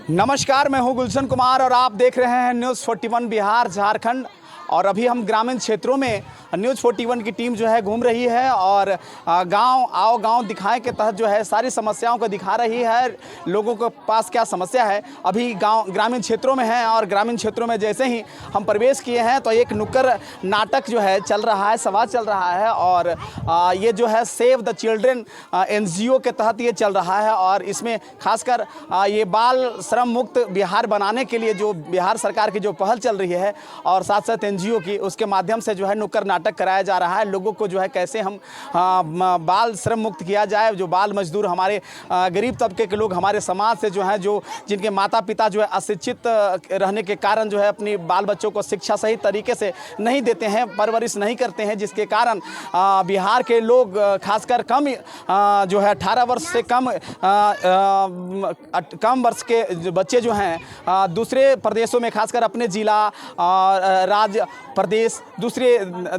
नमस्कार, मैं हूं गुलशन कुमार और आप देख रहे हैं न्यूज़ 41 बिहार झारखंड। और अभी हम ग्रामीण क्षेत्रों में न्यूज़ 41 की टीम जो है घूम रही है और गांव दिखाएं के तहत जो है सारी समस्याओं को दिखा रही है, लोगों के पास क्या समस्या है। अभी ग्रामीण क्षेत्रों में हैं और ग्रामीण क्षेत्रों में जैसे ही हम प्रवेश किए हैं तो एक नुक्कड़ नाटक जो है चल रहा है, संवाद चल रहा है और ये जो है सेव द चिल्ड्रेन NGO के तहत ये चल रहा है। और इसमें खासकर ये बाल श्रम मुक्त बिहार बनाने के लिए जो बिहार सरकार की जो पहल चल रही है और साथ साथ NGO की, उसके माध्यम से जो है नुक्कड़ नाटक कराया जा रहा है। लोगों को जो है कैसे हम बाल श्रम मुक्त किया जाए। जो बाल मजदूर हमारे गरीब तबके के लोग हमारे समाज से जो है, जो जिनके माता पिता जो है अशिक्षित रहने के कारण जो है अपनी बाल बच्चों को शिक्षा सही तरीके से नहीं देते हैं, परवरिश नहीं करते हैं, जिसके कारण बिहार के लोग खासकर कम जो है 18 वर्ष से कम वर्ष के बच्चे जो हैं दूसरे प्रदेशों में, खासकर अपने जिला और राज्य प्रदेश दूसरे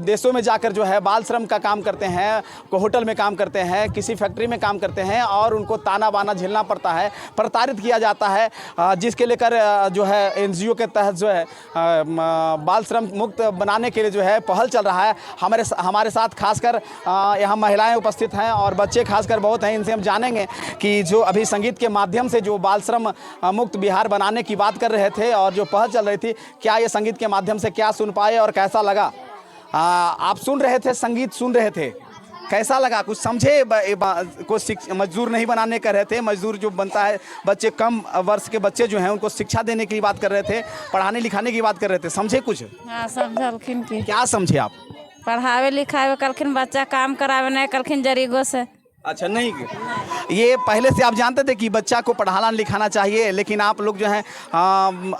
देशों में जाकर जो है बाल श्रम का काम करते हैं, होटल में काम करते हैं, किसी फैक्ट्री में काम करते हैं और उनको ताना बाना झेलना पड़ता है, प्रताड़ित किया जाता है। जिसके लेकर जो है NGO के तहत जो है बाल श्रम मुक्त बनाने के लिए जो है पहल चल रहा है। हमारे साथ खासकर यहाँ महिलाएं उपस्थित हैं और बच्चे खासकर बहुत हैं। इनसे हम जानेंगे कि जो अभी संगीत के माध्यम से जो बाल श्रम मुक्त बिहार बनाने की बात कर रहे थे और जो पहल चल रही थी, क्या ये संगीत के माध्यम से क्या सुन पाए और कैसा लगा? आप सुन रहे थे, संगीत सुन रहे थे, कैसा लगा? कुछ समझे? कुछ मजदूर नहीं बनाने कर रहे थे, मजदूर जो बनता है बच्चे कम वर्ष के बच्चे जो हैं उनको शिक्षा देने की बात कर रहे थे, पढ़ाने लिखाने की बात कर रहे थे, समझे कुछ? हाँ, समझलखिन की। क्या समझे आप? पढ़ावे लिखावे कलखिन, बच्चा काम करावे नहीं कलखिन जरीगो से। अच्छा, नहीं ये पहले से आप जानते थे कि बच्चा को पढ़ाना लिखाना चाहिए, लेकिन आप लोग जो हैं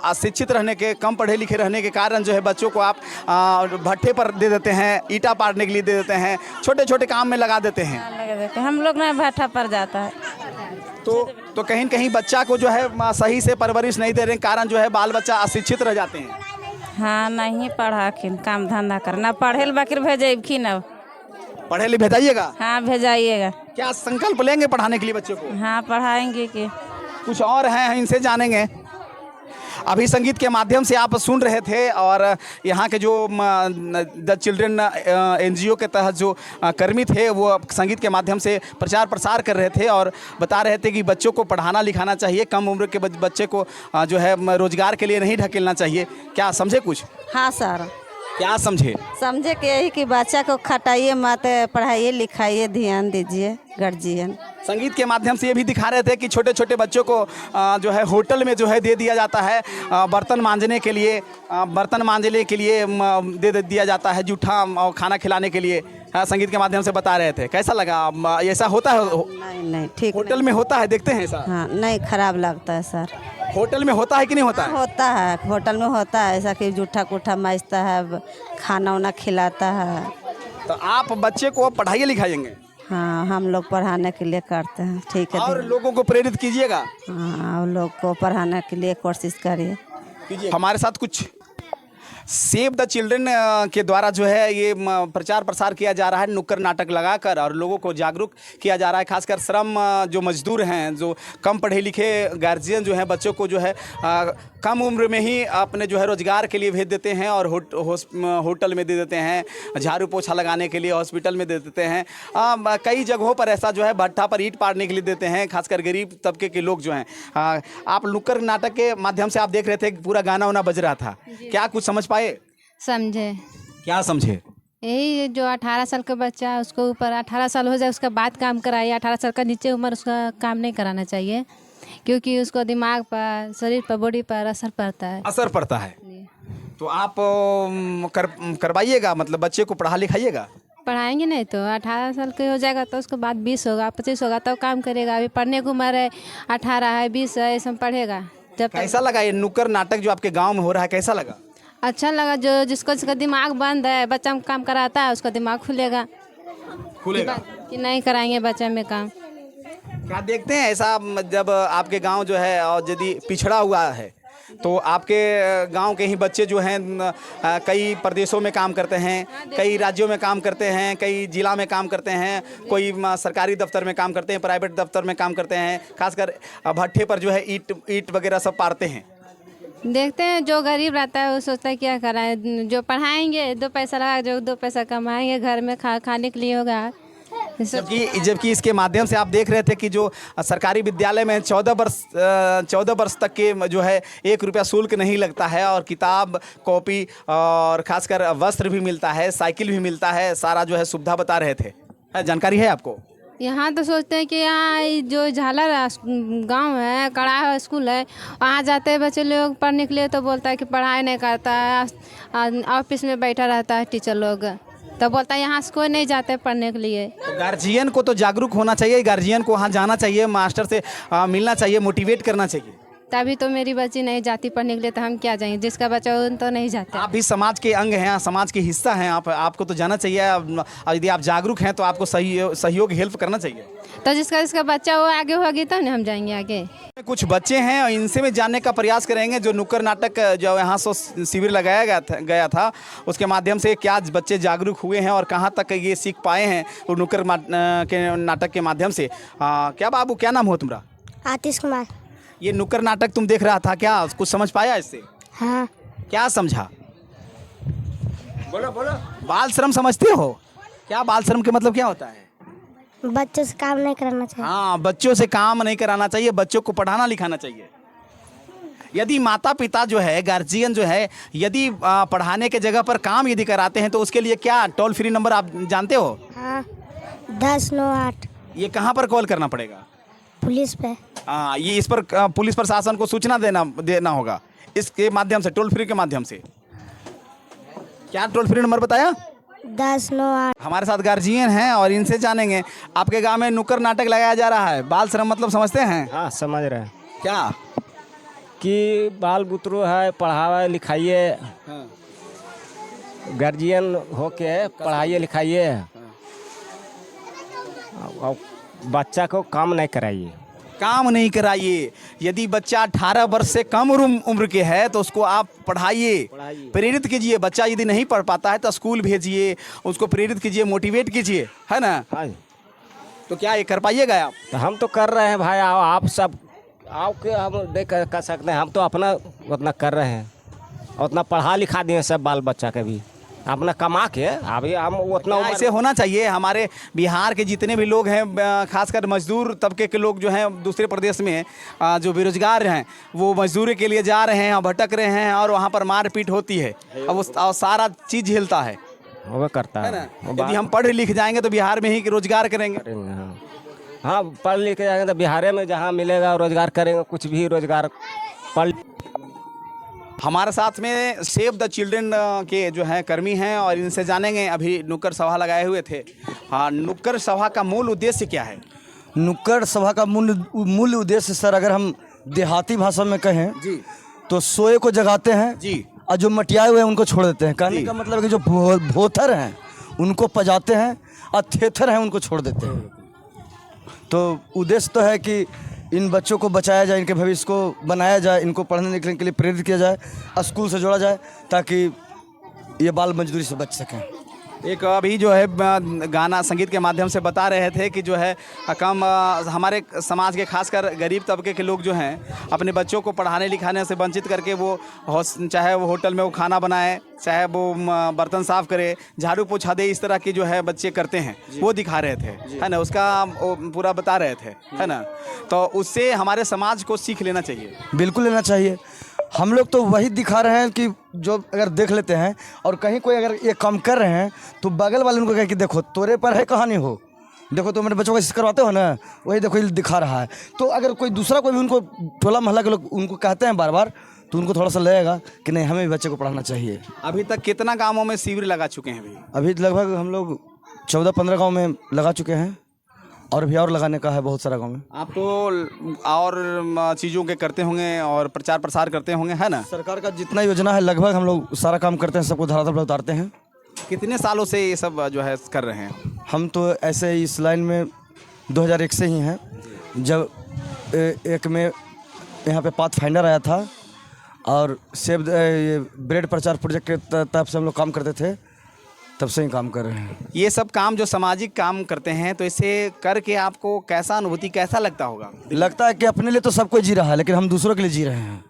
अशिक्षित रहने के, कम पढ़े लिखे रहने के कारण जो है बच्चों को आप भट्ठे पर दे देते हैं, ईंटा पाड़ने के लिए दे देते हैं, छोटे छोटे काम में लगा देते हैं। हम लोग ना भट्ठा पर जाता है तो कहीं न कहीं बच्चा को जो है सही से परवरिश नहीं दे रहे कारण जो है बाल बच्चा अशिक्षित रह जाते हैं। हाँ, नहीं पढ़ाखिन, काम धंधा करना, पढ़े बाकी भेजेखिन। अब पढ़े लिए भेजाइएगा? हाँ, भेजाइएगा। क्या संकल्प लेंगे पढ़ाने के लिए बच्चों को? हाँ, पढ़ाएंगे कि कुछ और हैं, इनसे जानेंगे। अभी संगीत के माध्यम से आप सुन रहे थे और यहाँ के जो द चिल्ड्रन NGO के तहत जो कर्मी थे वो संगीत के माध्यम से प्रचार प्रसार कर रहे थे और बता रहे थे कि बच्चों को पढ़ाना लिखाना चाहिए, कम उम्र के बच्चे को जो है रोजगार के लिए नहीं ढकेलना चाहिए। क्या समझे कुछ? हाँ सर। क्या समझे? समझे कि यही कि बच्चा को खटाइए मत, पढ़ाइए लिखाइए, ध्यान दीजिए गार्जियन। संगीत के माध्यम से ये भी दिखा रहे थे कि छोटे छोटे बच्चों को जो है होटल में जो है दे दिया जाता है, बर्तन मांजने के लिए दे दिया जाता है, जूठा और खाना खिलाने के लिए। संगीत के माध्यम से बता रहे थे, कैसा लगा? ऐसा होता है? नहीं ठीक होटल में होता है, देखते हैं ऐसा? हाँ, नहीं खराब लगता है सर। होटल में होता है कि नहीं होता है? होता है, होटल में होता है ऐसा कि जूठा कुठा मांजता है, खाना वाना खिलाता है। तो आप बच्चे को पढ़ाइए लिखाएंगे? हाँ, हम लोग पढ़ाने के लिए करते हैं। ठीक है, और लोगों को प्रेरित कीजिएगा। हाँ, लोग को पढ़ाने के लिए कोशिश करिए। हमारे साथ कुछ सेव द चिल्ड्रन के द्वारा जो है ये प्रचार प्रसार किया जा रहा है, नुक्कड़ नाटक लगाकर और लोगों को जागरूक किया जा रहा है। खासकर श्रम जो मजदूर हैं, जो कम पढ़े लिखे गार्जियन जो हैं बच्चों को जो है कम उम्र में ही अपने जो है रोजगार के लिए भेज देते हैं और होटल में दे देते हैं, झाड़ू पोछा लगाने के लिए हॉस्पिटल में दे देते हैं। कई जगहों पर ऐसा जो है भट्ठा पर ईंट पाड़ने के लिए देते हैं, खासकर गरीब तबके के लोग जो हैं। आप नुक्कड़ नाटक के माध्यम से आप देख रहे थे, पूरा गाना वाना बज रहा था, क्या कुछ समझ पाए? समझे। क्या समझे? यही जो 18 साल का बच्चा है उसको ऊपर 18 साल हो जाए उसका बाद काम कराइए। 18 साल का नीचे उम्र उसका काम नहीं कराना चाहिए, क्योंकि उसको दिमाग पर, शरीर पर, बॉडी पर असर पड़ता है। असर पड़ता है। तो आप करवाइएगा, मतलब बच्चे को पढ़ा लिखाइएगा? पढ़ाएंगे नहीं तो 18 साल के हो जाएगा तो उसके बाद 20 होगा, 25 होगा तब काम करेगा। अभी पढ़ने की उम्र है, 18 है, 20 है, ये सब पढ़ेगा। जब कैसा लगा ये नुक्कड़ नाटक जो आपके गाँव में हो रहा है, कैसा लगा? अच्छा लगा। जो जिसका दिमाग बंद है, बच्चा में काम कराता है, उसका दिमाग खुलेगा कि नहीं कराएंगे बच्चा में काम। क्या देखते हैं ऐसा, जब आपके गांव जो है और यदि पिछड़ा हुआ है तो आपके गांव के ही बच्चे जो हैं कई प्रदेशों में काम करते हैं, कई राज्यों में काम करते हैं, कई जिला में काम करते हैं, कोई सरकारी दफ्तर में काम करते हैं, प्राइवेट दफ्तर में काम करते हैं, खासकर भट्ठे पर जो है ईंट वगैरह सब पारते हैं। देखते हैं जो गरीब रहता है वो सोचता है क्या कराएं, जो पढ़ाएंगे 2 पैसा लगा, जो 2 पैसा कमाएंगे घर में खाने के लिए होगा। जबकि इसके माध्यम से आप देख रहे थे कि जो सरकारी विद्यालय में 14 वर्ष तक के जो है 1 रुपया शुल्क नहीं लगता है और किताब कॉपी और खासकर वस्त्र भी मिलता है, साइकिल भी मिलता है, सारा जो है सुविधा बता रहे थे। जानकारी है आपको? यहाँ तो सोचते हैं कि यहाँ जो झालर गांव है, कड़ा स्कूल है, वहाँ जाते हैं बच्चे लोग पढ़ने के लिए तो बोलता है कि पढ़ाई नहीं करता है, ऑफिस में बैठा रहता है टीचर लोग, तो बोलता है यहाँ से कोई नहीं जाते पढ़ने के लिए। तो गार्जियन को तो जागरूक होना चाहिए, गार्जियन को वहाँ जाना चाहिए, मास्टर से मिलना चाहिए, मोटिवेट करना चाहिए। तभी तो मेरी बच्ची नहीं जाती पढ़ने के लिए, तो हम क्या जाएंगे, जिसका बच्चा हो तो नहीं जाता। आप भी समाज के अंग हैं, समाज के हिस्सा हैं, आपको तो जाना चाहिए। यदि आप जागरूक हैं तो आपको सहयोग हेल्प करना चाहिए। तो जिसका बच्चा हो आगे होगी तब ना हम जाएंगे आगे। कुछ बच्चे हैं और इनसे में जानने का प्रयास करेंगे जो नुक्कड़ नाटक जो यहाँ से शिविर लगाया गया था उसके माध्यम से क्या बच्चे जागरूक हुए हैं और कहाँ तक ये सीख पाए हैं वो नुक्कड़ के नाटक के माध्यम से। क्या बाबू, क्या नाम हो तुम्हारा? आतिश कुमार। ये नुक्कड़ नाटक तुम देख रहा था, क्या कुछ समझ पाया इससे? हाँ। क्या समझा? बोलो बोलो। बाल श्रम समझते हो? क्या बाल श्रम के मतलब क्या होता है? बच्चों से काम नहीं कराना चाहिए। हाँ, बच्चों से काम नहीं कराना चाहिए, बच्चों को पढ़ाना लिखाना चाहिए। यदि माता पिता जो है, गार्जियन जो है, यदि पढ़ाने के जगह पर काम यदि कराते हैं तो उसके लिए क्या टोल फ्री नंबर आप जानते हो? हाँ, 1098। ये कहाँ पर कॉल करना पड़ेगा? पुलिस पे। हाँ, ये इस पर पुलिस प्रशासन को सूचना देना होगा इसके माध्यम से, टोल फ्री के माध्यम से। क्या टोल फ्री नंबर बताया? 1098। हमारे साथ गार्जियन हैं और इनसे जानेंगे। आपके गांव में नुक्कड़ नाटक लगाया जा रहा है, बाल श्रम मतलब समझते हैं? हाँ, समझ रहे हैं। क्या? कि बाल बुतरू है, पढ़ावे लिखाइए, गार्जियन होके पढ़ाइए लिखाइए और बच्चा को काम नहीं कराइए। काम नहीं कराइए। यदि बच्चा 18 वर्ष से कम उम्र के है तो उसको आप पढ़ाइए, प्रेरित कीजिए। बच्चा यदि नहीं पढ़ पाता है तो स्कूल भेजिए, उसको प्रेरित कीजिए, मोटिवेट कीजिए, है ना? हाँ। तो क्या ये कर पाइएगा आप? तो हम तो कर रहे हैं भाई, आप सब आओ के हम देख कर सकते हैं। हम तो अपना उतना कर रहे हैं, उतना पढ़ा लिखा दिए सब बाल बच्चा के भी, अपना कमा के। अभी हम उतना ऐसे होना चाहिए। हमारे बिहार के जितने भी लोग हैं, खासकर मजदूर तबके के लोग जो हैं दूसरे प्रदेश में जो बेरोजगार हैं, वो मजदूरी के लिए जा रहे हैं, भटक रहे हैं और वहाँ पर मारपीट होती है और वो सारा चीज़ झेलता है, वो करता है ना? यदि हम पढ़ लिख जाएंगे तो बिहार में ही रोजगार करेंगे। हाँ, पढ़ लिख जाएंगे तो बिहार में जहाँ मिलेगा रोजगार करेंगे, कुछ भी रोजगार पढ़। हमारे साथ में सेव द चिल्ड्रन के जो हैं कर्मी हैं और इनसे जानेंगे। अभी नुक्कड़ सभा लगाए हुए थे। हाँ, नुक्कड़ सभा का मूल उद्देश्य क्या है? नुक्कड़ सभा का मूल उद्देश्य सर, अगर हम देहाती भाषा में कहें जी, तो सोए को जगाते हैं जी, और जो मटियाए हुए हैं उनको छोड़ देते हैं। कहने का मतलब है कि जो भोथर हैं उनको पजाते हैं और थेथर हैं उनको छोड़ देते हैं। तो उद्देश्य तो है कि इन बच्चों को बचाया जाए, इनके भविष्य को बनाया जाए, इनको पढ़ने लिखने के लिए प्रेरित किया जाए, स्कूल से जोड़ा जाए ताकि ये बाल मजदूरी से बच सकें। एक अभी जो है गाना संगीत के माध्यम से बता रहे थे कि जो है कम हमारे समाज के खासकर गरीब तबके के लोग जो हैं अपने बच्चों को पढ़ाने लिखाने से वंचित करके वो चाहे वो होटल में वो खाना बनाए, चाहे वो बर्तन साफ करे, झाड़ू पोछा दे, इस तरह की जो है बच्चे करते हैं, वो दिखा रहे थे, है ना? उसका पूरा बता रहे थे, है ना? तो उससे हमारे समाज को सीख लेना चाहिए। बिल्कुल लेना चाहिए। हम लोग तो वही दिखा रहे हैं कि जो अगर देख लेते हैं और कहीं कोई अगर ये काम कर रहे हैं तो बगल वाले उनको कहे कि देखो तोरे पर है कहानी हो, देखो तो मेरे बच्चों को ऐसे करवाते हो ना, वही देखो ये दिखा रहा है। तो अगर कोई दूसरा कोई भी उनको टोला मोहल्ला के लोग उनको कहते हैं बार बार, तो उनको थोड़ा सा लगेगा कि नहीं, हमें भी बच्चे को पढ़ाना चाहिए। अभी तक कितना गाँवों में शिविर लगा चुके हैं? अभी लगभग हम लोग 14-15 गाँव में लगा चुके हैं और भी और लगाने का है बहुत सारा गाँव में। आप तो और चीज़ों के करते होंगे और प्रचार प्रसार करते होंगे, है ना? सरकार का जितना योजना है लगभग हम लोग सारा काम करते हैं, सबको धरातल पर उतारते हैं। कितने सालों से ये सब जो है कर रहे हैं? हम तो ऐसे इस लाइन में 2001 से ही हैं। जब एक में यहाँ पे पाथ फाइंडर आया था और सेब ये ब्रेड प्रचार प्रोजेक्ट के तब से हम लोग काम करते थे, तब से ही काम कर रहे हैं। ये सब काम जो सामाजिक काम करते हैं, तो इसे करके आपको कैसा अनुभूति, कैसा लगता होगा? लगता है कि अपने लिए तो सब कोई जी रहा है, लेकिन हम दूसरों के लिए जी रहे हैं।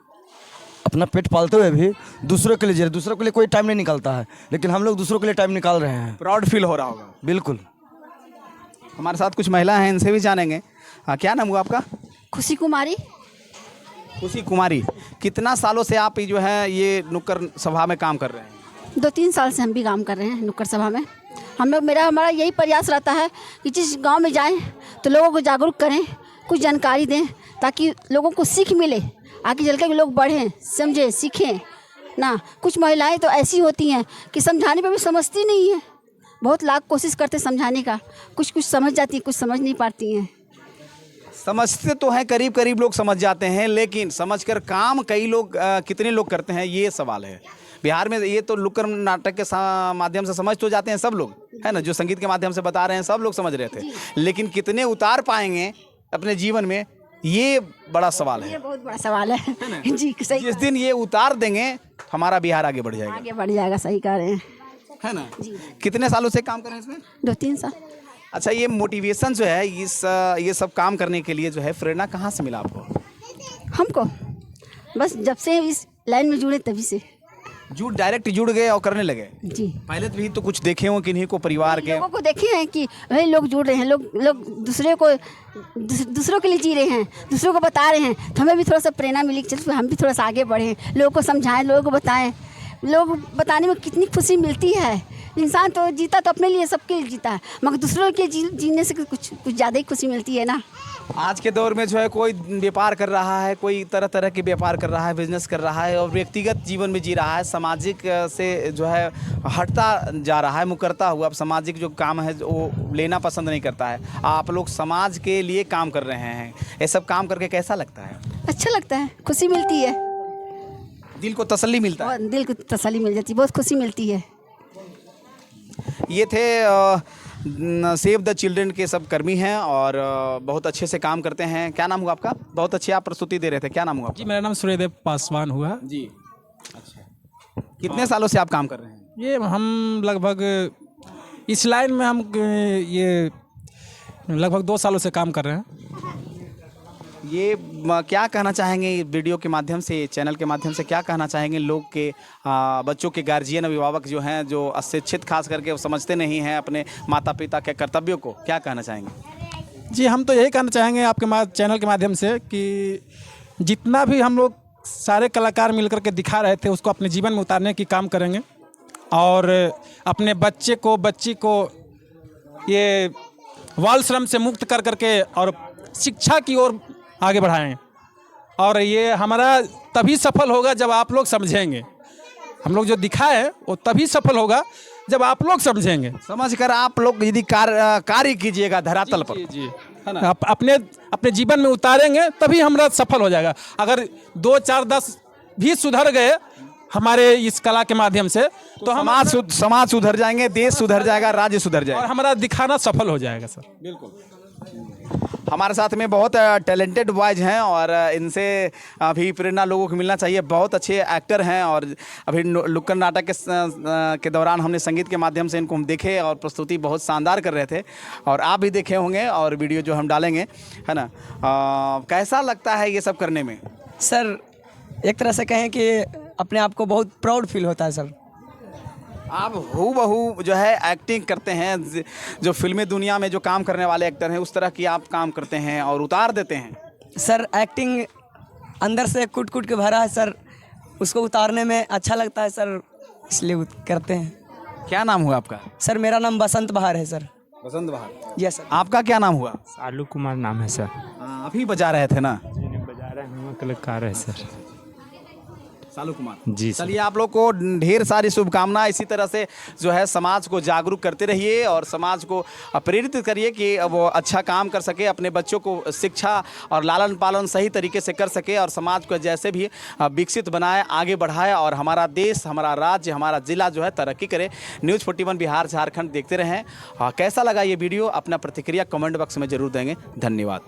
अपना पेट पालते हुए भी दूसरों के लिए जी रहे हैं। दूसरों के लिए कोई टाइम नहीं निकालता है, लेकिन हम लोग दूसरों के लिए टाइम निकाल रहे हैं। प्राउड फील हो रहा होगा। बिल्कुल। हमारे साथ कुछ महिला हैं, इनसे भी जानेंगे। क्या नाम हुआ आपका? खुशी कुमारी। खुशी कुमारी, कितना सालों से आप जो है ये नुक्कड़ सभा में काम कर रहे हैं? 2-3 साल से हम भी काम कर रहे हैं नुक्कड़ सभा में। हम लोग हमारा यही प्रयास रहता है कि जिस गांव में जाएं तो लोगों को जागरूक करें, कुछ जानकारी दें, ताकि लोगों को सीख मिले, आगे चल के लोग बढ़ें, समझें, सीखें ना। कुछ महिलाएं तो ऐसी होती हैं कि समझाने पे भी समझती नहीं है। बहुत लाख कोशिश करते समझाने का, कुछ कुछ समझ जाती हैं, कुछ समझ नहीं पाती हैं। समझते तो हैं, करीब करीब लोग समझ जाते हैं, लेकिन समझकर काम कई लोग कितने लोग करते हैं, ये सवाल है। बिहार में ये तो नुक्कड़ नाटक के माध्यम से समझ तो जाते हैं सब लोग, है ना, जो संगीत के माध्यम से बता रहे हैं सब लोग समझ रहे थे, लेकिन कितने उतार पाएंगे अपने जीवन में, ये बड़ा सवाल है। ये बहुत बड़ा सवाल है जी, सही। जिस दिन ये उतार देंगे हमारा बिहार आगे बढ़ जाएगा। आगे बढ़ जाएगा, सही कह रहे हैं, है ना। कितने सालों से काम कर रहे हैं इसमें? 2-3 साल। अच्छा, ये मोटिवेशन जो है ये सब काम करने के लिए जो है, प्रेरणा कहाँ से मिला आपको? हमको बस जब से इस लाइन में जुड़े तभी से डायरेक्ट जुड़ गए और करने लगे जी। पहले भी तो कुछ देखे हो किन्हीं को, परिवार के लोगों को देखे हैं कि भाई लोग जुड़ रहे हैं, लोग दूसरों के लिए जी रहे हैं, दूसरों को बता रहे हैं, तो हमें भी थोड़ा सा प्रेरणा मिली कि चल हम भी थोड़ा सा आगे बढ़ें, लोगों को समझाएं, लोगों को बताएं। लोग बताने में कितनी खुशी मिलती है। इंसान तो जीता तो अपने लिए, सबके लिए जीता है, मगर दूसरों के जीने से कुछ ज़्यादा ही खुशी मिलती है ना। आज के दौर में जो है कोई व्यापार कर रहा है, कोई तरह तरह के व्यापार कर रहा है, बिजनेस कर रहा है, और व्यक्तिगत जीवन में जी रहा है, सामाजिक से जो है हटता जा रहा है, मुकरता हुआ। अब सामाजिक जो काम है वो लेना पसंद नहीं करता है। आप लोग समाज के लिए काम कर रहे हैं, ये सब काम करके कैसा लगता है? अच्छा लगता है, खुशी मिलती है, दिल को तसल्ली मिलता है। दिल को तसल्ली मिल जाती है, बहुत खुशी मिलती है। ये थे सेव द चिल्ड्रन के सब कर्मी हैं और बहुत अच्छे से काम करते हैं। क्या नाम हुआ आपका? बहुत अच्छी आप प्रस्तुति दे रहे थे, क्या नाम हुआ? जी, मेरा नाम सूर्यदेव पासवान हुआ जी। अच्छा, कितने सालों से आप काम कर रहे हैं? ये हम लगभग इस लाइन में हम ये लगभग 2 सालों से काम कर रहे हैं। ये क्या कहना चाहेंगे वीडियो के माध्यम से, चैनल के माध्यम से क्या कहना चाहेंगे लोग के, बच्चों के गार्जियन, अभिभावक जो हैं, जो अशिक्षित खास करके वो समझते नहीं हैं अपने माता पिता के कर्तव्यों को, क्या कहना चाहेंगे? जी, हम तो यही कहना चाहेंगे आपके चैनल के माध्यम से कि जितना भी हम लोग सारे कलाकार मिल कर के दिखा रहे थे उसको अपने जीवन में उतारने की काम करेंगे, और अपने बच्चे को, बच्ची को ये बाल श्रम से मुक्त कर करके और शिक्षा की ओर आगे बढ़ाएं। और ये हमारा तभी सफल होगा जब आप लोग समझेंगे। हम लोग जो दिखाए वो तभी सफल होगा जब आप लोग समझेंगे। समझकर आप लोग यदि कार्य कीजिएगा धरातल पर, जी, है ना, अपने जीवन में उतारेंगे तभी हमारा सफल हो जाएगा। अगर 2, 4, 10 भी सुधर गए हमारे इस कला के माध्यम से तो समाज सुधर जाएंगे, देश सुधर जाएगा, राज्य सुधर जाएगा, और हमारा दिखाना सफल हो जाएगा सर। बिल्कुल। हमारे साथ में बहुत टैलेंटेड बॉयज हैं और इनसे अभी प्रेरणा लोगों को मिलना चाहिए। बहुत अच्छे एक्टर हैं और अभी नुक्कड़ नाटक के दौरान हमने संगीत के माध्यम से इनको हम देखे और प्रस्तुति बहुत शानदार कर रहे थे, और आप भी देखे होंगे और वीडियो जो हम डालेंगे, है ना। कैसा लगता है ये सब करने में? सर, एक तरह से कहें कि अपने आप को बहुत प्राउड फील होता है सर। आप हूबहू जो है एक्टिंग करते हैं, जो फिल्मी दुनिया में जो काम करने वाले एक्टर हैं उस तरह की आप काम करते हैं और उतार देते हैं। सर, एक्टिंग अंदर से कूट कूट के भरा है सर, उसको उतारने में अच्छा लगता है सर, इसलिए करते हैं। क्या नाम हुआ आपका? सर, मेरा नाम बसंत बहार है सर। बसंत बहार? Yes sir. आपका क्या नाम हुआ? सालू कुमार नाम है सर। अभी बजा रहे थे ना? बजा रहे हैं, कलाकार है सर। सालू कुमार जी। चलिए, आप लोग को ढेर सारी शुभकामनाएं। इसी तरह से जो है समाज को जागरूक करते रहिए और समाज को प्रेरित करिए कि वो अच्छा काम कर सके, अपने बच्चों को शिक्षा और लालन पालन सही तरीके से कर सके, और समाज को जैसे भी विकसित बनाए, आगे बढ़ाए, और हमारा देश, हमारा राज्य, हमारा ज़िला जो है तरक्की करे। न्यूज़ 41 बिहार झारखंड देखते रहें। कैसा लगा ये वीडियो? अपना प्रतिक्रिया कमेंट बॉक्स में ज़रूर देंगे। धन्यवाद।